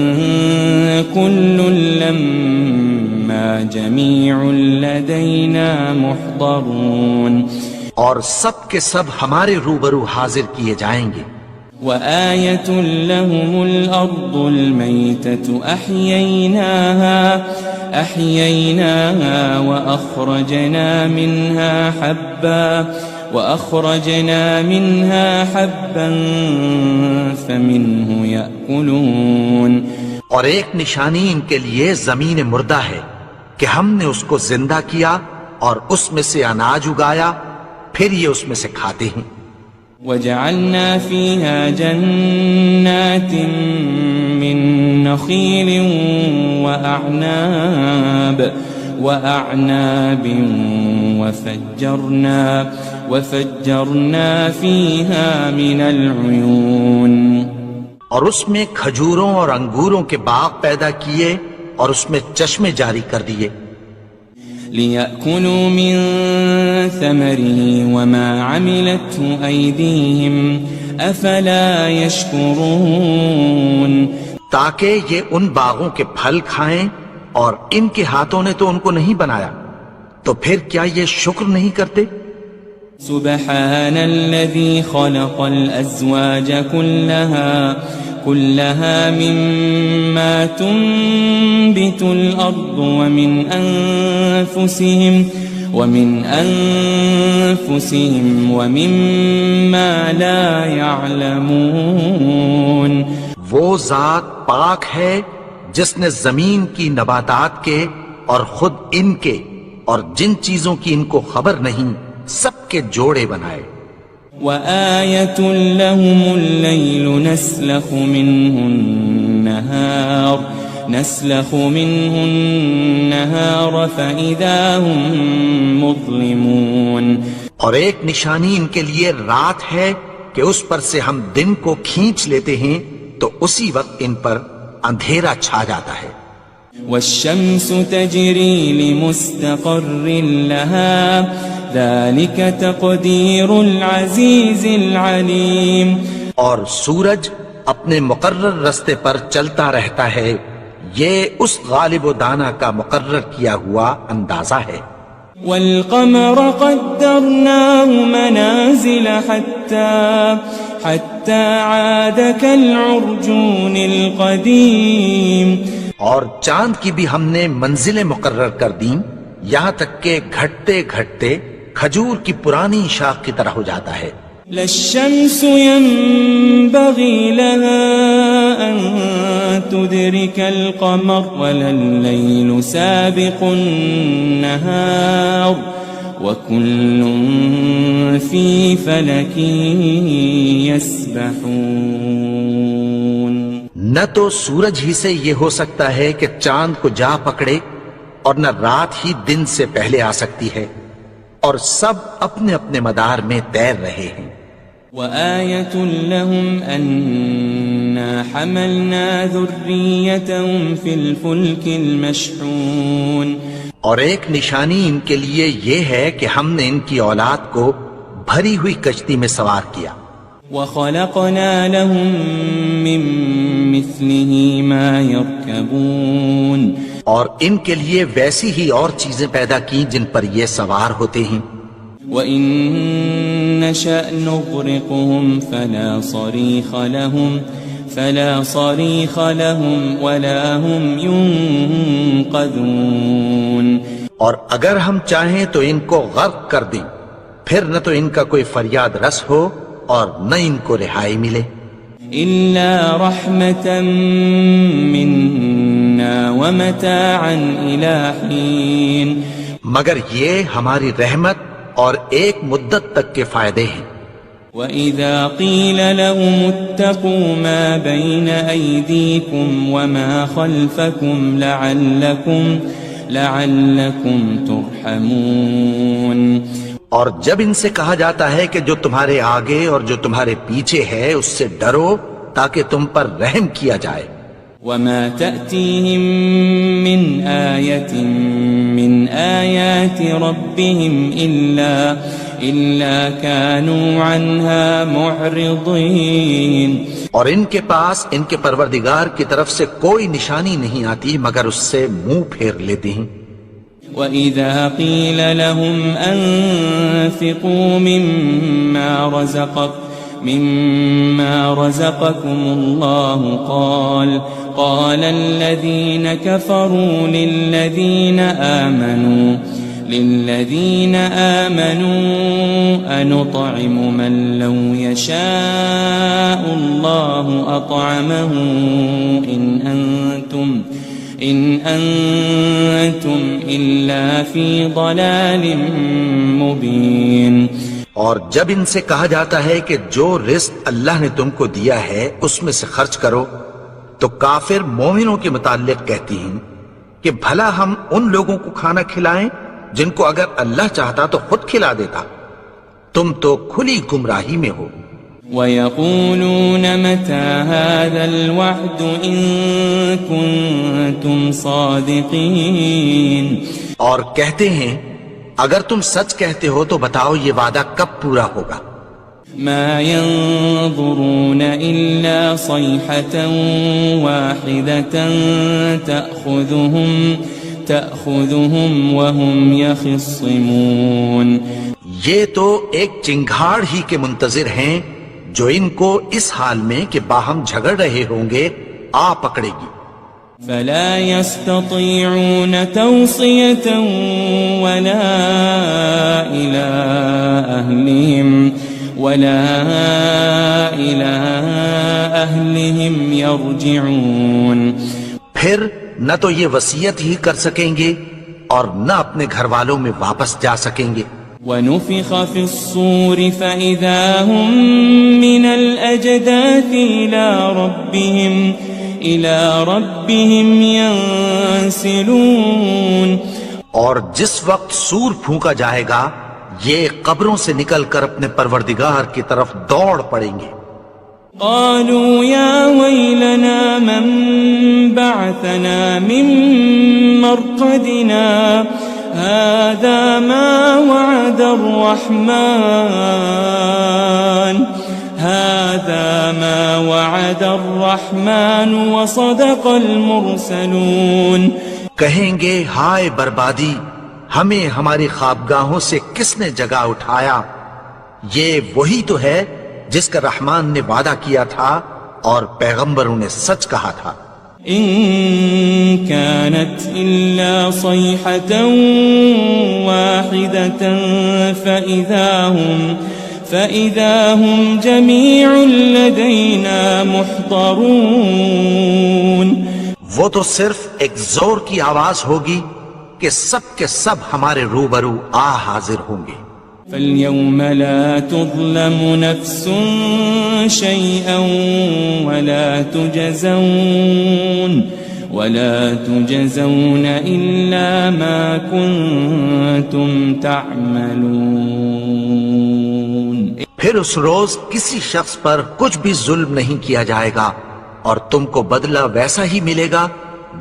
كُلٌّ لَمَّا جَمِيعٌ لَدَيْنَا مُحْضَرُونَ. اور سب کے سب ہمارے روبرو حاضر کیے جائیں گے. وآية لهم الأرض الميتة أحييناها وأخرجنا منها حبا فمنه يأكلون. اور ایک نشانی ان کے لیے زمین مردہ ہے کہ ہم نے اس کو زندہ کیا اور اس میں سے اناج اگایا، پھر یہ اس میں سے کھاتے ہیں. وجعلنا فيها جنات من نخيل وأعناب وفجرنا فيها من العيون. اور اس میں کھجوروں اور انگوروں کے باغ پیدا کیے اور اس میں چشمے جاری کر دیے. لِيَأْكُلُوا مِن ثَمَرِهِ وَمَا عَمِلَتْهُ أَيْدِيهِمْ أَفَلَا يَشْكُرُونَ. تاکہ یہ ان باغوں کے پھل کھائیں اور ان کے ہاتھوں نے تو ان کو نہیں بنایا، تو پھر کیا یہ شکر نہیں کرتے؟ سبحان الذي خلق الأزواج كلها مما تنبت الأرض ومن أنفسهم ومما لا يعلمون. وہ ذات پاک ہے جس نے زمین کی نباتات کے اور خود ان کے اور جن چیزوں کی ان کو خبر نہیں سب کے جوڑے بنائے. وآية لهم الليل نسلخ منه النهار فإذا هم مظلمون. اور ایک نشانی ان کے لیے رات ہے کہ اس پر سے ہم دن کو کھینچ لیتے ہیں تو اسی وقت ان پر اندھیرا چھا جاتا ہے. والشمس تجري لمستقر لها ذلك تقدير العزيز العليم. اور سورج اپنے مقرر رستے پر چلتا رہتا ہے، یہ اس غالب و دانا کا مقرر کیا ہوا اندازہ ہے. والقمر قدرناه منازل حتى عاد كالعرجون القديم. اور چاند کی بھی ہم نے منزلیں مقرر کر دیں یہاں تک کہ گھٹتے گھٹتے کھجور کی پرانی شاخ کی طرح ہو جاتا ہے. للشمس ينبغي لها أن تدرك القمر ولا الليل سابق النهار وكل في فلك يسبحون. نہ تو سورج ہی سے یہ ہو سکتا ہے کہ چاند کو جا پکڑے اور نہ رات ہی دن سے پہلے آ سکتی ہے، اور سب اپنے اپنے مدار میں تیر رہے ہیں. وآية لهم أنا حملنا ذريتهم في الفلك المشحون. اور ایک نشانی ان کے لیے یہ ہے کہ ہم نے ان کی اولاد کو بھری ہوئی کشتی میں سوار کیا. وخلقنا لهم من مثله ما يركبون. اور ان کے لیے ویسی ہی اور چیزیں پیدا کی جن پر یہ سوار ہوتے ہیں. وَإِن نَّشَأْ نُغْرِقْهُمْ فَلَا صَرِيخَ لَهُمْ وَلَا هُمْ يُنقَذُونَ. اور اگر ہم چاہیں تو ان کو غرق کر دیں، پھر نہ تو ان کا کوئی فریاد رس ہو اور نہ ان کو رہائی ملے. إِلَّا رَحْمَةً مِّنَّا وَمَتَاعًا إِلَى حِينٍ. مگر یہ ہماری رحمت اور ایک مدت تک کے فائدے ہیں. وَإِذَا قِيلَ لَهُمُ اتَّقُوا مَا بَيْنَ أَيْدِيكُمْ وَمَا خَلْفَكُمْ لَعَلَّكُمْ تُرْحَمُونَ. اور جب ان سے کہا جاتا ہے کہ جو تمہارے آگے اور جو تمہارے پیچھے ہے اس سے ڈرو تاکہ تم پر رحم کیا جائے. وَمَا تَأْتِيهِم مِّنْ آيَةٍ مِّنْ آيَاتِ رَبِّهِمْ إِلَّا كَانُوا عَنْهَا مُعْرِضِينَ. اور ان کے پاس ان کے پروردگار کی طرف سے کوئی نشانی نہیں آتی مگر اس سے منہ پھیر لیتے ہیں. وَإِذَا قِيلَ لَهُمْ أَنفِقُوا مِمَّا رَزَقَكُمُ اللَّهُ قَالَ الَّذِينَ كَفَرُوا لِلَّذِينَ آمَنُوا أَنُطْعِمُ مَن لَّوْ يَشَاءُ اللَّهُ أَطْعَمَهُ إِنْ أَنْتُمْ إِلَّا فِي ضَلَالٍ مُبِينٍ۔ اور جب ان سے کہا جاتا ہے کہ جو رزق اللہ نے تم کو دیا ہے اس میں سے خرچ کرو، تو کافر مومنوں کے متعلق کہتی ہیں کہ بھلا ہم ان لوگوں کو کھانا کھلائیں جن کو اگر اللہ چاہتا تو خود کھلا دیتا، تم تو کھلی گمراہی میں ہو۔ وَيَقُولُونَ مَتَى هَذَا الْوَعْدُ إِن كُنتُمْ صَادِقِينَ، اور کہتے ہیں اگر تم سچ کہتے ہو تو بتاؤ یہ وعدہ کب پورا ہوگا۔ مَا يَنظُرُونَ إِلَّا صَيْحَةً وَاحِدَةً تَأْخُذُهُمْ وَهُمْ يَخِصِّمُونَ، یہ تو ایک چنگھاڑ ہی کے منتظر ہیں جو ان کو اس حال میں کہ باہم جھگڑ رہے ہوں گے آ پکڑے گی۔ فَلَا يَسْتَطِيعُونَ تَوْصِيَةً وَلَا إِلَىٰ أَهْلِهِمْ يَرْجِعُونَ، پھر نہ تو یہ وصیت ہی کر سکیں گے اور نہ اپنے گھر والوں میں واپس جا سکیں گے۔ وَنُفِخَ فِي الصُّورِ فَإِذَا هُم مِّنَ الْأَجْدَاثِ إِلَىٰ رَبِّهِمْ يَنسِلُونَ، اور جس وقت سور پھونکا جائے گا یہ قبروں سے نکل کر اپنے پروردگار کی طرف دوڑ پڑیں گے۔ قالوا يا ويلنا من بعثنا من مرقدنا هذا ما وعد الرحمن وصدق المرسلون، کہیں گے ہائے بربادی، ہمیں ہماری خوابگاہوں سے کس نے جگا اٹھایا، یہ وہی تو ہے جس کا رحمان نے وعدہ کیا تھا اور پیغمبروں نے سچ کہا تھا۔ إن كانت إلا صيحة واحدة فإذا هم جميع لدينا محضرون، وہ تو صرف ایک زور کی آواز ہوگی کہ سب کے سب ہمارے روبرو آ حاضر ہوں گے۔ فَالْيَوْمَ لَا تُظْلَمُ نَفْسٌ شَيْئًا وَلَا تُجْزَوْنَ إِلَّا مَا كُنتُمْ تَعْمَلُونَ، پھر اس روز کسی شخص پر کچھ بھی ظلم نہیں کیا جائے گا اور تم کو بدلہ ویسا ہی ملے گا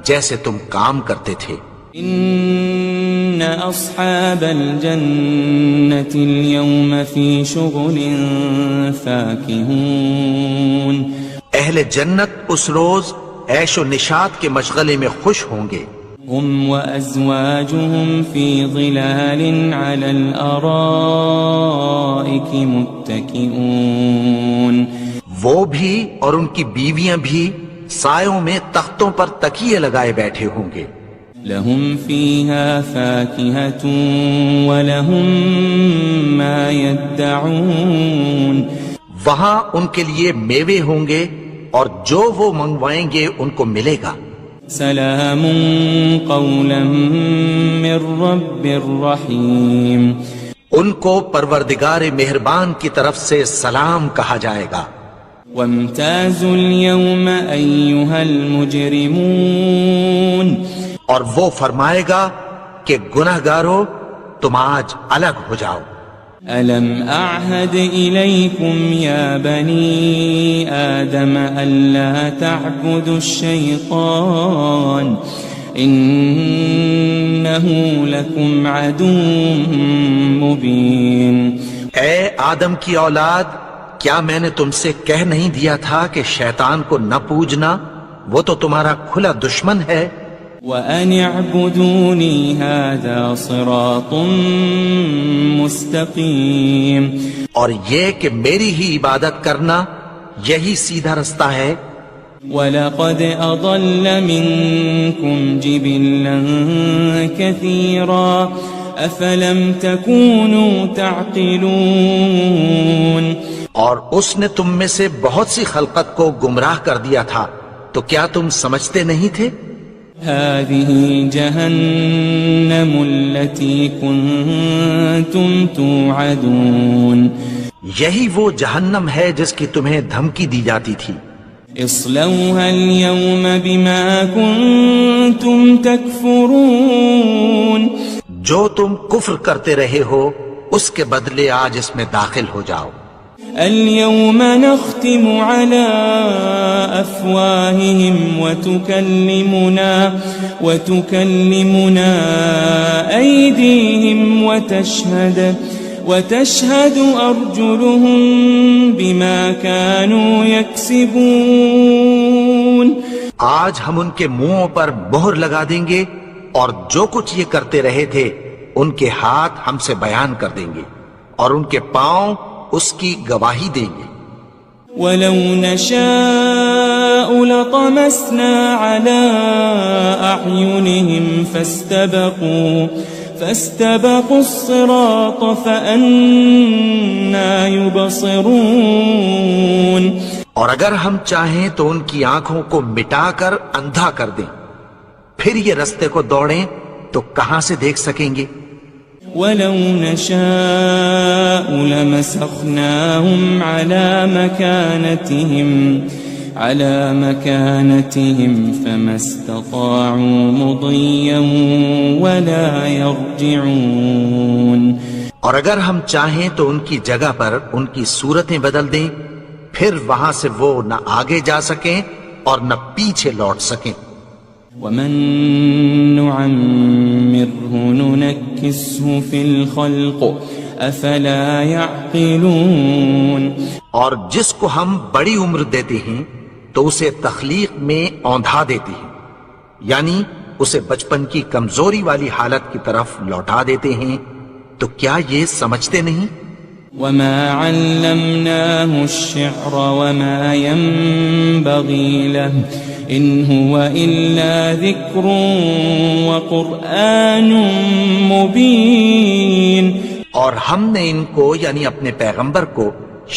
جیسے تم کام کرتے تھے۔ إن أصحاب الجنة اليوم في شغل فاكهون، اہل جنت اس روز عیش و نشاط کے مشغلے میں خوش ہوں گے۔ هم وأزواجهم في ظلال على الأرائك متكئون، وہ بھی اور ان کی بیویاں بھی سایوں میں تختوں پر تکیے لگائے بیٹھے ہوں گے۔ لهم فيها فاكهة ولهم ما يدعون، وہاں ان کے لیے میوے ہوں گے اور جو وہ منگوائیں گے ان کو ملے گا۔ سلام قولا من رب الرحیم، ان کو پروردگار مہربان کی طرف سے سلام کہا جائے گا۔ وامتازوا اليوم أيها المجرمون، اور وہ فرمائے گا کہ گنہگارو تم آج الگ ہو جاؤ۔ ألم أعهد إليكم يا بني آدم ألا تعبدوا الشيطان إنه لكم عدو مبين، اے آدم کی اولاد، کیا میں نے تم سے کہہ نہیں دیا تھا کہ شیطان کو نہ پوجنا، وہ تو تمہارا کھلا دشمن ہے۔ وَأَنِ اعْبُدُونِي هَذَا صِرَاطٌ مُسْتَقِيمٌ، اور یہ کہ میری ہی عبادت کرنا یہی سیدھا رستہ ہے۔ وَلَقَدْ أَضَلَّ مِنكُمْ جِبِلًّا كَثِيرًا أَفَلَمْ تَكُونُوا تَعْقِلُونَ، اور اس نے تم میں سے بہت سی خلقت کو گمراہ کر دیا تھا، تو کیا تم سمجھتے نہیں تھے؟ هذه جهنم التي كنتم توعدون، یہی وہ جہنم ہے جس کی تمہیں دھمکی دی جاتی تھی۔ اصلوها اليوم بما كنتم تكفرون، جو تم کفر کرتے رہے ہو اس کے بدلے آج اس میں داخل ہو جاؤ۔ اليوم نختم على أفواههم وتكلمنا أيديهم وتشهد أرجلهم بما كانوا يكسبون، آج ہم ان کے منہوں پر مہر لگا دیں گے اور جو کچھ یہ کرتے رہے تھے ان کے ہاتھ ہم سے بیان کر دیں گے اور ان کے پاؤں اس کی گواہی دیں گے۔ وَلَوْ نَشَاءُ لَطَمَسْنَا عَلَىٰ أَعْيُنِهِمْ فَاسْتَبَقُوا الصِّرَاطَ فَأَنَّىٰ يُبْصِرُونَ، اور اگر ہم چاہیں تو ان کی آنکھوں کو مٹا کر اندھا کر دیں، پھر یہ رستے کو دوڑیں تو کہاں سے دیکھ سکیں گے؟ وَلَوْ نَشَاءُ لَمَسَخْنَاهُمْ عَلَى مَكَانَتِهِمْ فَمَا اسْتَطَاعُوا مُضِيًّا وَلَا يَرْجِعُونَ، اور اگر ہم چاہیں تو ان کی جگہ پر ان کی صورتیں بدل دیں، پھر وہاں سے وہ نہ آگے جا سکیں اور نہ پیچھے لوٹ سکیں۔ وَمَن نُعَمِّرْهُ نُنَكِّسْهُ فِي الْخَلْقِ أَفَلَا يَعْقِلُونَ، اور جس کو ہم بڑی عمر دیتے ہیں تو اسے تخلیق میں اوندھا دیتے ہیں، یعنی اسے بچپن کی کمزوری والی حالت کی طرف لوٹا دیتے ہیں، تو کیا یہ سمجھتے نہیں؟ وَمَا عَلَّمْنَاهُ الشِّعْرَ وَمَا يَنبَغِي لَهُ إِنْ هُوَ إِلَّا ذِكْرٌ وَقُرْآنٌ مُبِينٌ، اور ہم نے ان کو یعنی اپنے پیغمبر کو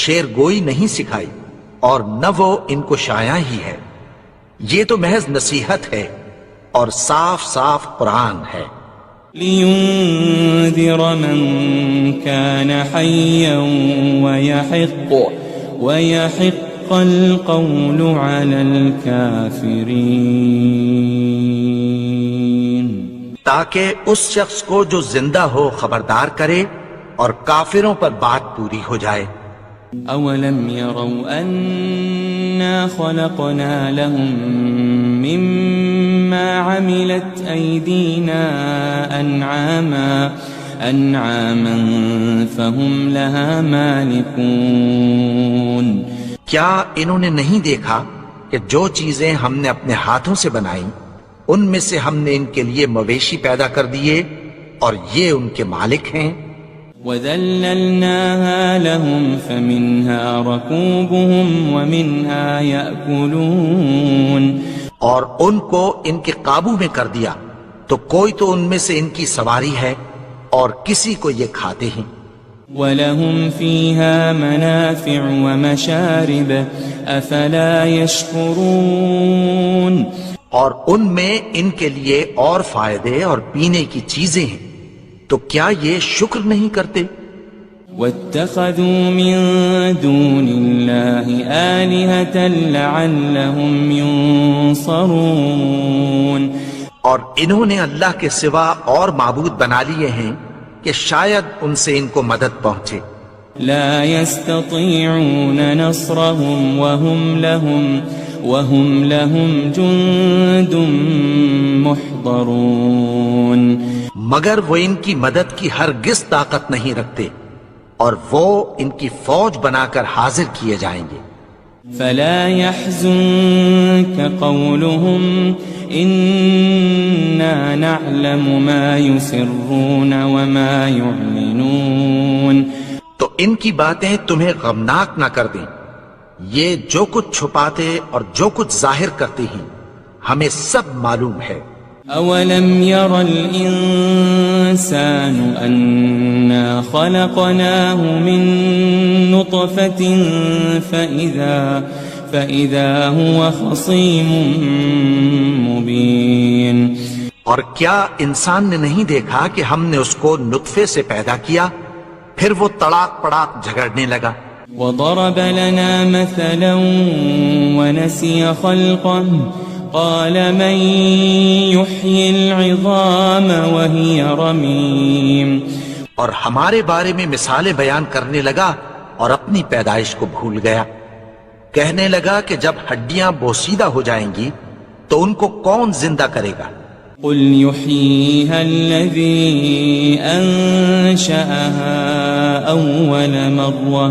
شعر گوئی نہیں سکھائی اور نہ وہ ان کو شایع ہی ہے، یہ تو محض نصیحت ہے اور صاف صاف قرآن ہے۔ لِيُنذِرَ مَن كَانَ حَيًّا وَيَحِقَّ الْقَوْلُ عَلَى الْكَافِرِينَ، تاکہ اس شخص کو جو زندہ ہو خبردار کرے اور کافروں پر بات پوری ہو جائے۔ أَوَلَمْ يَرَوْا أَنَّا خَلَقْنَا لَهُم مِّمَّا عَمِلَتْ أَيْدِينَا أَنْعَامًا فَهُمْ لَهَا مَالِكُونَ، کیا انہوں نے نہیں دیکھا کہ جو چیزیں ہم نے اپنے ہاتھوں سے بنائیں ان میں سے ہم نے ان کے لیے مویشی پیدا کر دیے اور یہ ان کے مالک ہیں۔ وَذَلَّلْنَاهَا لَهُمْ فَمِنْهَا رَكُوبُهُمْ وَمِنْهَا يَأْكُلُونَ، اور ان کو ان کے قابو میں کر دیا تو کوئی تو ان میں سے ان کی سواری ہے اور کسی کو یہ کھاتے ہیں۔ وَلَهُمْ فِيهَا مَنَافِعُ وَمَشَارِبُ أَفَلَا يَشْكُرُونَ، اور ان میں ان کے لیے اور فائدے اور پینے کی چیزیں ہیں، تو کیا یہ شکر نہیں کرتے؟ وَاتَّخَذُوا مِن دُونِ اللَّهِ آلِهَةً لَعَلَّهُمْ يُنصَرُونَ، اور انہوں نے اللہ کے سوا اور معبود بنا لیے ہیں کہ شاید ان سے ان کو مدد پہنچے۔ لا يستطيعون نصرهم وهم لهم جند محضرون، مگر وہ ان کی مدد کی ہرگز طاقت نہیں رکھتے اور وہ ان کی فوج بنا کر حاضر کیے جائیں گے۔ فلا يحزنك قولهم إنا نعلم ما يسرون وما يعلنون. تو ان کی باتیں تمہیں غمناک نہ کر دیں. یہ جو کچھ چھپاتے اور جو کچھ ظاہر کرتے ہیں ہمیں سب معلوم ہے. أولم ير الإنسان أنا خلقناه من نطفة فإذا هو خصيم مبين. اور کیا انسان نے نہیں دیکھا کہ ہم نے اس کو نطفے سے پیدا کیا پھر وہ تڑاک پڑاک جھگڑنے لگا. وضرب لنا مثلا ونسي خلقه قال من يحيي العظام وهي رميم. اور ہمارے بارے میں مثالیں بیان کرنے لگا اور اپنی پیدائش کو بھول گیا. کہنے لگا کہ جب ہڈیاں بوسیدہ ہو جائیں گی تو ان کو کون زندہ کرے گا. قل يحييها الذي أنشأها أول مرة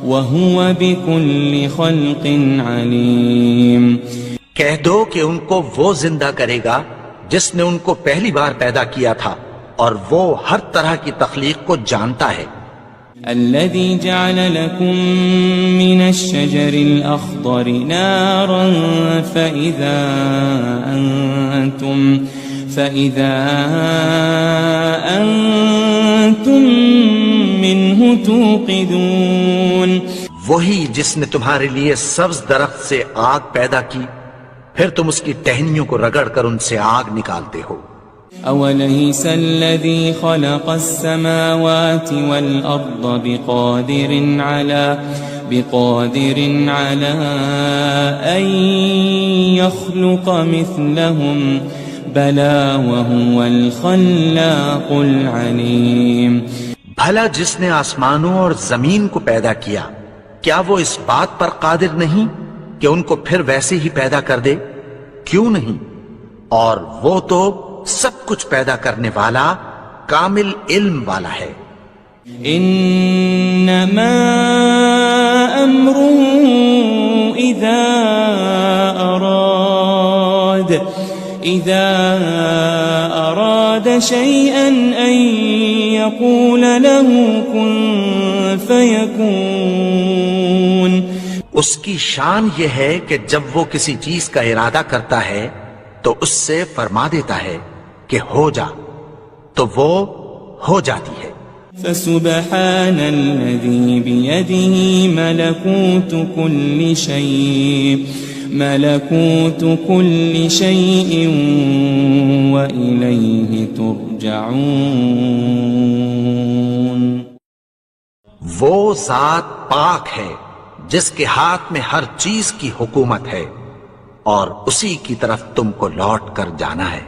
وهو بكل خلق عليم. کہہ دو کہ ان کو وہ زندہ کرے گا جس نے ان کو پہلی بار پیدا کیا تھا اور وہ ہر طرح کی تخلیق کو جانتا ہے. الذي جعل لكم من الشجر الأخضر نارا فإذا أنتم منه توقدون. وہی جس نے تمہارے لیے سبز درخت سے آگ پیدا کی پھر تم اس کی ٹہنیوں کو رگڑ کر ان سے آگ نکالتے ہو. أوليس الذي خلق السماوات والأرض بقادر على أن يخلق مثلهم بلى وهو الخلاق العليم. بھلا جس نے آسمانوں اور زمین کو پیدا کیا کیا وہ اس بات پر قادر نہیں کہ ان کو پھر ویسے ہی پیدا کر دے؟ کیوں نہیں؟ اور وہ تو سب کچھ پیدا کرنے والا کامل علم والا ہے. انما امره اذا اراد شيئا ان يقول له كن فيكون. اس کی شان یہ ہے کہ جب وہ کسی چیز کا ارادہ کرتا ہے تو اس سے فرما دیتا ہے کہ ہو جا تو وہ ہو جاتی ہے. فسبحان الذي بيده ملكوت كل شيء وإليه ترجعون. وہ ذات پاک ہے جس کے ہاتھ میں ہر چیز کی حکومت ہے اور اسی کی طرف تم کو لوٹ کر جانا ہے.